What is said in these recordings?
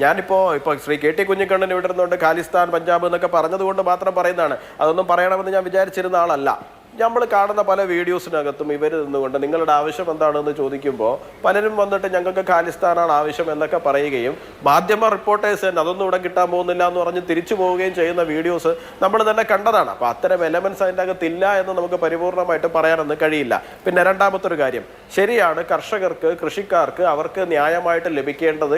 ഞാനിപ്പോൾ Shri K T Kunhikannan ഇവിടെ ഇരുന്നുകൊണ്ട് ഖാലിസ്ഥാൻ പഞ്ചാബ് എന്നൊക്കെ പറഞ്ഞതുകൊണ്ട് മാത്രം പറയുന്നതാണ്. അതൊന്നും പറയണമെന്ന് ഞാൻ വിചാരിച്ചിരുന്ന ആളല്ല. നമ്മൾ കാണുന്ന പല വീഡിയോസിനകത്തും ഇവർ നിന്നുകൊണ്ട് നിങ്ങളുടെ ആവശ്യം എന്താണെന്ന് ചോദിക്കുമ്പോൾ പലരും വന്നിട്ട് ഞങ്ങൾക്ക് ഖാലിസ്ഥാനാണ് ആവശ്യം എന്നൊക്കെ പറയുകയും മാധ്യമ റിപ്പോർട്ടേഴ്സ് തന്നെ അതൊന്നും ഇവിടെ കിട്ടാൻ പോകുന്നില്ല എന്ന് പറഞ്ഞ് തിരിച്ചു പോവുകയും ചെയ്യുന്ന വീഡിയോസ് നമ്മൾ തന്നെ കണ്ടതാണ്. അപ്പോൾ അത്തരം എലമെന്റ്സ് അതിൻ്റെ അകത്തില്ല എന്ന് നമുക്ക് പരിപൂർണമായിട്ട് പറയാനൊന്നും കഴിയില്ല. പിന്നെ രണ്ടാമത്തൊരു കാര്യം, ശരിയാണ്, കർഷകർക്ക് കൃഷിക്കാർക്ക് അവർക്ക് ന്യായമായിട്ട് ലഭിക്കേണ്ടത്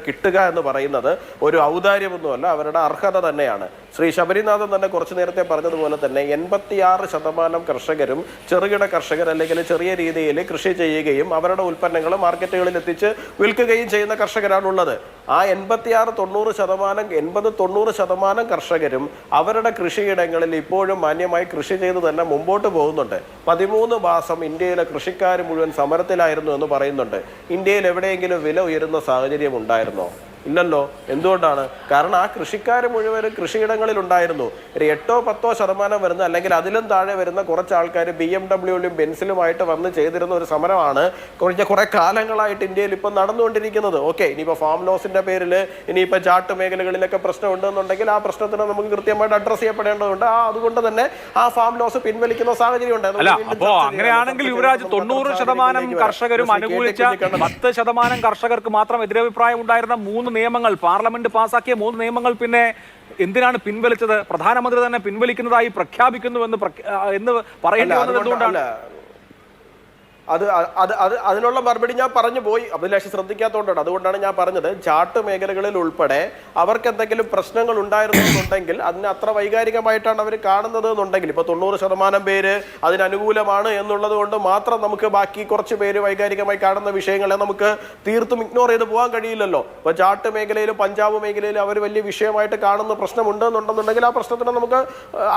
കിട്ടുക എന്ന് പറയുന്നത് ഒരു ഔദാര്യമൊന്നുമല്ല, അവരുടെ അർഹത തന്നെയാണ്. ശ്രീ ശബരിനാഥൻ തന്നെ കുറച്ചു നേരത്തെ പറഞ്ഞതുപോലെ തന്നെ 86% കർഷകരും ചെറുകിട കർഷകർ അല്ലെങ്കിൽ ചെറിയ രീതിയിൽ കൃഷി ചെയ്യുകയും അവരുടെ ഉൽപ്പന്നങ്ങൾ മാർക്കറ്റുകളിൽ എത്തിച്ച് വിൽക്കുകയും ചെയ്യുന്ന കർഷകരാണുള്ളത്. ആ 80-90% കർഷകരും അവരുടെ കൃഷിയിടങ്ങളിൽ ഇപ്പോഴും മാന്യമായി കൃഷി ചെയ്ത് തന്നെ മുമ്പോട്ട് പോകുന്നുണ്ട്. 13 മാസം ഇന്ത്യയിലെ കൃഷിക്കാർ മുഴുവൻ സമരത്തിലായിരുന്നു എന്ന് പറയുന്നുണ്ട്. ഇന്ത്യയിൽ എവിടെയെങ്കിലും വില ഉയരുന്ന സാഹചര്യം ഉണ്ടായിരുന്നോ? ഇല്ലല്ലോ. എന്തുകൊണ്ടാണ്? കാരണം ആ കൃഷിക്കാർ മുഴുവനും കൃഷിയിടങ്ങളിൽ ഉണ്ടായിരുന്നു. ഒരു 8-10% വരുന്ന അല്ലെങ്കിൽ അതിലും താഴെ വരുന്ന കുറച്ച് ആൾക്കാർ BMW ബെൻസിലുമായിട്ട് വന്ന് ചെയ്തിരുന്ന ഒരു സമരമാണ് കുറെ കാലങ്ങളായിട്ട് ഇന്ത്യയിൽ ഇപ്പം നടന്നുകൊണ്ടിരിക്കുന്നത്. ഓക്കെ, ഇനിയിപ്പോൾ ഫാം ലോസിന്റെ പേരിൽ ഇനിയിപ്പോൾ ചാട്ട് മേഖലകളിലൊക്കെ പ്രശ്നം ഉണ്ടെന്നുണ്ടെങ്കിൽ ആ പ്രശ്നത്തിന് നമുക്ക് കൃത്യമായിട്ട് അഡ്രസ് ചെയ്യപ്പെടേണ്ടതുണ്ട്. അതുകൊണ്ട് തന്നെ ആ ഫാം ലോസ് പിൻവലിക്കുന്ന സാഹചര്യം ഉണ്ടായിരുന്നു. അങ്ങനെയാണെങ്കിൽ യുവരാജ് 90% കർഷകരും അനുകൂലിച്ച 10% കർഷകർക്ക് മാത്രം എതിരഭിപ്രായം ഉണ്ടായിരുന്ന 3 നിയമങ്ങൾ, പാർലമെന്റ് പാസാക്കിയ 3 നിയമങ്ങൾ പിന്നെ എന്തിനാണ് പിൻവലിച്ചത്? പ്രധാനമന്ത്രി തന്നെ പിൻവലിക്കുന്നതായി പ്രഖ്യാപിക്കുന്നു എന്ന് പറയേണ്ടി വന്നത് എന്തുകൊണ്ടാണ്? അതിനുള്ള മറുപടി ഞാൻ പറഞ്ഞു പോയി. അഭിലാഷ് ശ്രദ്ധിക്കാത്തതുകൊണ്ടാണ്. അതുകൊണ്ടാണ് ഞാൻ പറഞ്ഞത്, ചാട്ട് മേഖലകളിൽ ഉൾപ്പെടെ അവർക്ക് എന്തെങ്കിലും പ്രശ്നങ്ങൾ ഉണ്ടായിരുന്നുണ്ടെങ്കിൽ അതിന് അത്ര വൈകാരികമായിട്ടാണ് അവർ കാണുന്നത് എന്നുണ്ടെങ്കിൽ, ഇപ്പോൾ 90% പേര് അതിനനുകൂലമാണ് എന്നുള്ളത് കൊണ്ട് മാത്രം നമുക്ക് ബാക്കി കുറച്ച് പേര് വൈകാരികമായി കാണുന്ന വിഷയങ്ങളെ നമുക്ക് തീർത്തും ഇഗ്നോർ ചെയ്ത് പോകാൻ കഴിയില്ലല്ലോ. ഇപ്പോൾ ചാട്ട് മേഖലയിലും പഞ്ചാബ് മേഖലയിലും അവർ വലിയ വിഷയമായിട്ട് കാണുന്ന പ്രശ്നമുണ്ടെന്നുണ്ടെന്നുണ്ടെങ്കിൽ ആ പ്രശ്നത്തിന് നമുക്ക്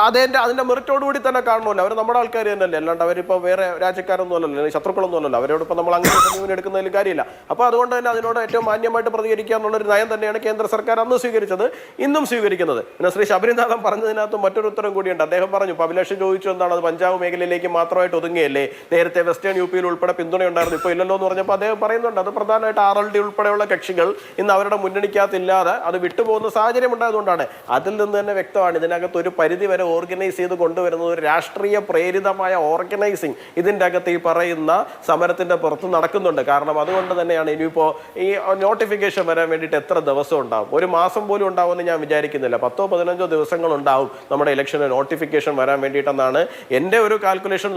അതിന്റെ മെറിറ്റോടുകൂടി തന്നെ കാണണമല്ലോ. അവർ നമ്മുടെ ആൾക്കാർ തന്നെയല്ലേ, അല്ലാണ്ട് അവരിപ്പോൾ വേറെ രാജ്യക്കാരൊന്നും അല്ലല്ലോ, ശത്രുക്കളൊന്നുമല്ലോ. അവരോടൊപ്പം നമ്മൾ അങ്ങനെ സമീപനം എടുക്കുന്നതിൽ കാര്യമില്ല. അപ്പോൾ അതുകൊണ്ട് തന്നെ അതിനോട് ഏറ്റവും മാന്യമായിട്ട് പ്രതികരിക്കുക എന്നുള്ളൊരു നയം തന്നെയാണ് കേന്ദ്ര സർക്കാർ അന്ന് സ്വീകരിച്ചത്, ഇന്നും സ്വീകരിക്കുന്നത്. പിന്നെ ശ്രീ ശബരിനാഥൻ പറഞ്ഞതിനകത്ത് മറ്റൊരു ഉത്തരം കൂടിയുണ്ട്. അദ്ദേഹം പറഞ്ഞു, അഭിലാഷ് ചോദിച്ചു എന്താണ് അത് പഞ്ചാബ് മേഖലയിലേക്ക് മാത്രമായിട്ട് ഒതുങ്ങിയല്ലേ, നേരത്തെ വെസ്റ്റേൺ യുപിയിൽ ഉൾപ്പെടെ പിന്തുണയുണ്ടായിരുന്നു, ഇപ്പോൾ ഇല്ലല്ലോ എന്ന് പറഞ്ഞപ്പോൾ അദ്ദേഹം പറയുന്നുണ്ട് അത് പ്രധാനമായിട്ട് RLD ഉൾപ്പെടെയുള്ള കക്ഷികൾ ഇന്ന് അവരുടെ മുന്നണിക്കകത്തില്ലാതെ അത് വിട്ടുപോകുന്ന സാഹചര്യം ഉണ്ടായതുകൊണ്ടാണ്. അതിൽ നിന്ന് തന്നെ വ്യക്തമാണ് ഇതിനകത്ത് ഒരു പരിധി വരെ ഓർഗനൈസ് ചെയ്ത് കൊണ്ടുവരുന്നത് ഒരു രാഷ്ട്രീയ പ്രേരിതമായ ഓർഗനൈസിങ് ഇതിൻ്റെ അകത്ത് ഈ പറയുന്ന സമരത്തിന്റെ പുറത്ത് നടക്കുന്നുണ്ട്. കാരണം അതുകൊണ്ട് തന്നെയാണ് ഇനിയിപ്പോൾ ഈ നോട്ടിഫിക്കേഷൻ വരാൻ വേണ്ടിയിട്ട് എത്ര ദിവസം ഉണ്ടാവും? ഒരു മാസം പോലും ഉണ്ടാവുമെന്ന് ഞാൻ വിചാരിക്കുന്നില്ല. 10-15 ദിവസങ്ങൾ ഉണ്ടാവും നമ്മുടെ ഇലക്ഷന് നോട്ടിഫിക്കേഷൻ വരാൻ വേണ്ടിയിട്ടെന്നാണ് എൻ്റെ ഒരു കാൽക്കുലേഷൻ.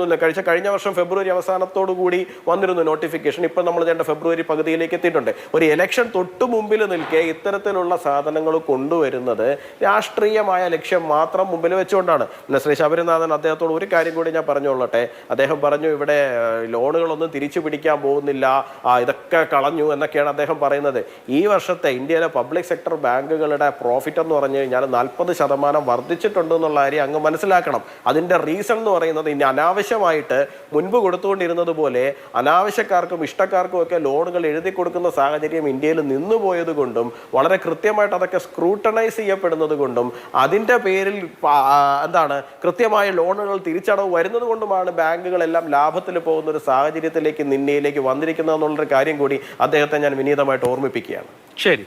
കഴിഞ്ഞ വർഷം ഫെബ്രുവരി അവസാനത്തോടു കൂടി വന്നിരുന്നു നോട്ടിഫിക്കേഷൻ. ഇപ്പം നമ്മൾ ഫെബ്രുവരി പകുതിയിലേക്ക് എത്തിയിട്ടുണ്ട്. ഒരു ഇലക്ഷൻ തൊട്ടു മുമ്പിൽ നിൽക്കെ ഇത്തരത്തിലുള്ള സാധനങ്ങൾ കൊണ്ടുവരുന്നത് രാഷ്ട്രീയമായ ലക്ഷ്യം മാത്രം മുമ്പിൽ വെച്ചുകൊണ്ടാണ്. പിന്നെ ശ്രീ ശബരിനാഥൻ അദ്ദേഹത്തോട് ഒരു കാര്യം കൂടി ഞാൻ പറഞ്ഞുകൊള്ളട്ടെ. അദ്ദേഹം പറഞ്ഞു ഇവിടെ ലോണുകളൊന്നും തിരിച്ചു പിടിക്കാൻ പോകുന്നില്ല, ഇതൊക്കെ കളഞ്ഞു എന്നൊക്കെയാണ് അദ്ദേഹം പറയുന്നത്. ഈ വർഷത്തെ ഇന്ത്യയിലെ പബ്ലിക് സെക്ടർ ബാങ്കുകളുടെ പ്രോഫിറ്റ് എന്ന് പറഞ്ഞു കഴിഞ്ഞാൽ 40% വർദ്ധിച്ചിട്ടുണ്ട് എന്നുള്ള കാര്യം അങ്ങ് മനസ്സിലാക്കണം. അതിൻ്റെ റീസൺ എന്ന് പറയുന്നത് ഇനി അനാവശ്യമായിട്ട് മുൻപ് കൊടുത്തുകൊണ്ടിരുന്നത് പോലെ അനാവശ്യക്കാർക്കും ഇഷ്ടക്കാർക്കും ഒക്കെ ലോണുകൾ എഴുതി കൊടുക്കുന്ന സാഹചര്യം ഇന്ത്യയിൽ നിന്നുപോയത് കൊണ്ടും വളരെ കൃത്യമായിട്ട് അതൊക്കെ സ്ക്രൂട്ടനൈസ് ചെയ്യപ്പെടുന്നത് കൊണ്ടും അതിൻ്റെ പേരിൽ കൃത്യമായ ലോണുകൾ തിരിച്ചടവ് വരുന്നത് കൊണ്ടുമാണ് ബാങ്കുകളെല്ലാം ലാഭത്തിൽ പോകുന്ന ഒരു സാഹചര്യത്തിലേക്ക് ഇന്ത്യയിലേക്ക് വന്നിരിക്കുന്നത് എന്നുള്ളൊരു കാര്യം കൂടി അദ്ദേഹത്തെ ഞാൻ വിനീതമായിട്ട് ഓർമ്മിപ്പിക്കുകയാണ്. ശരി.